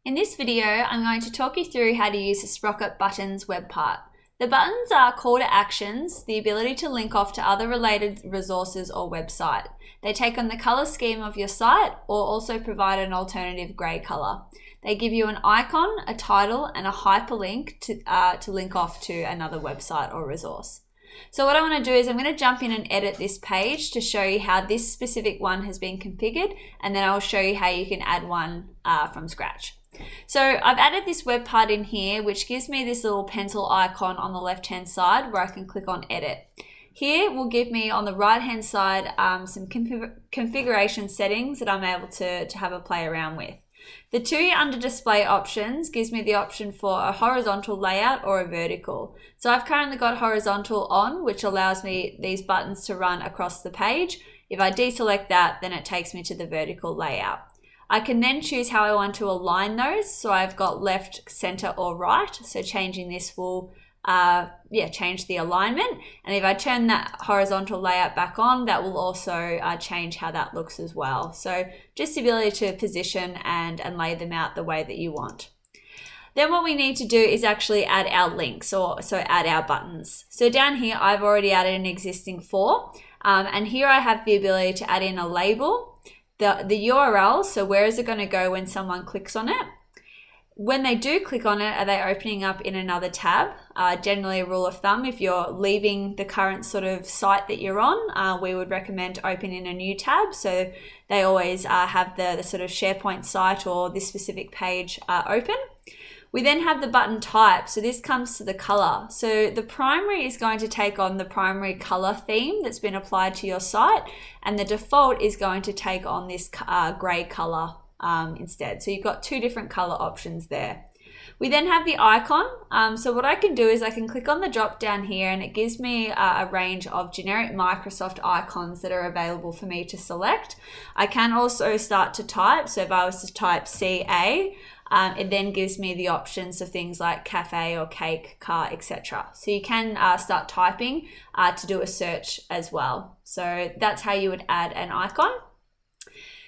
In this video, I'm going to talk you through how to use the Sproket Buttons web part. The buttons are call to actions, the ability to link off to other related resources or website. They take on the color scheme of your site or also provide an alternative gray color. They give you an icon, a title, and a hyperlink to link off to another website or resource. So what I want to do is I'm going to jump in and edit this page to show you how this specific one has been configured, and then I'll show you how you can add one from scratch. So I've added this web part in here, which gives me this little pencil icon on the left hand side where I can click on edit. Here will give me on the right hand side some configuration settings that I'm able to have a play around with. The two under display options gives me the option for a horizontal layout or a vertical. So I've currently got horizontal on, which allows me these buttons to run across the page. If I deselect that, then it takes me to the vertical layout. I can then choose how I want to align those. So I've got left, center, or right. So changing this will change the alignment. And if I turn that horizontal layout back on, that will also change how that looks as well. So just the ability to position and lay them out the way that you want. Then what we need to do is actually add our links, so add our buttons. So down here, I've already added an existing for, and here I have the ability to add in a label, the URL, so where is it going to go when someone clicks on it? When they do click on it, are they opening up in another tab? Generally a rule of thumb, if you're leaving the current sort of site that you're on, we would recommend opening a new tab. So they always have the sort of SharePoint site or this specific page open. We then have the button type. So this comes to the color. So the primary is going to take on the primary color theme that's been applied to your site, and the default is going to take on this gray color instead. So you've got two different color options there. We then have the icon. So what I can do is I can click on the drop down here, and it gives me a range of generic Microsoft icons that are available for me to select. I can also start to type. So if I was to type CA, it then gives me the options of things like cafe or cake, car, etc. So you can start typing to do a search as well. So that's how you would add an icon.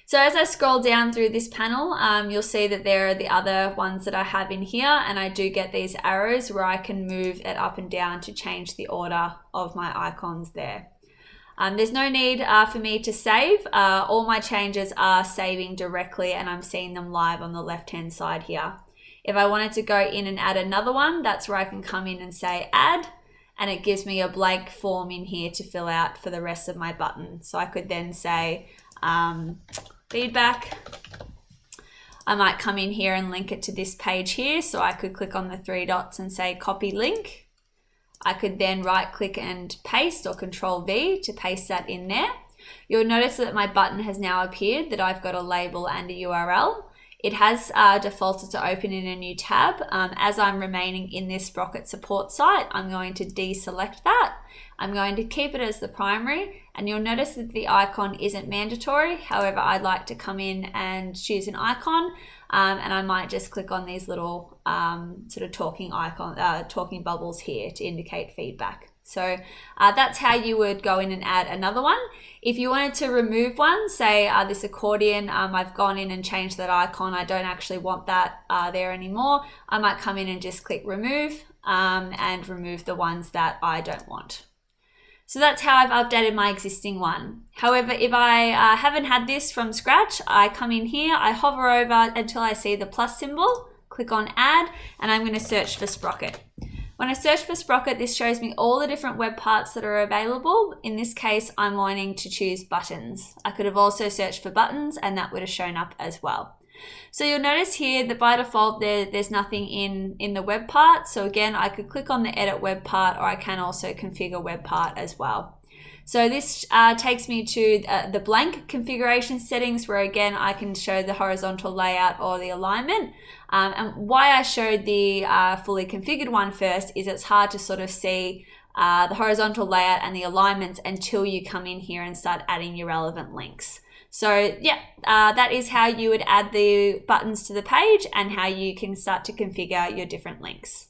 So as I scroll down through this panel, you'll see that there are the other ones that I have in here, and I do get these arrows where I can move it up and down to change the order of my icons there. There's no need for me to save. All my changes are saving directly, and I'm seeing them live on the left hand side here. If I wanted to go in and add another one, that's where I can come in and say add, and it gives me a blank form in here to fill out for the rest of my button. So I could then say feedback. I might come in here and link it to this page here. So I could click on the three dots and say copy link. I could then right click and paste, or Control V to paste that in there. You'll notice that my button has now appeared, that I've got a label and a URL. It has defaulted to open in a new tab. As I'm remaining in this Sproket support site, I'm going to deselect that. I'm going to keep it as the primary, and you'll notice that the icon isn't mandatory. However, I'd like to come in and choose an icon, and I might just click on these little sort of talking bubbles here to indicate feedback. So that's how you would go in and add another one. If you wanted to remove one, say this accordion, I've gone in and changed that icon. I don't actually want that there anymore. I might come in and just click remove and remove the ones that I don't want. So that's how I've updated my existing one. However, if I haven't had this from scratch, I come in here, I hover over until I see the plus symbol, click on add, and I'm going to search for Sproket. When I search for Sproket, this shows me all the different web parts that are available. In this case, I'm wanting to choose buttons. I could have also searched for buttons, and that would have shown up as well. So you'll notice here that by default there's nothing in the web part. So again, I could click on the edit web part, or I can also configure web part as well. So this takes me to the blank configuration settings, where again I can show the horizontal layout or the alignment. And why I showed the fully configured one first is it's hard to sort of see the horizontal layout and the alignments until you come in here and start adding your relevant links. So yeah, that is how you would add the buttons to the page and how you can start to configure your different links.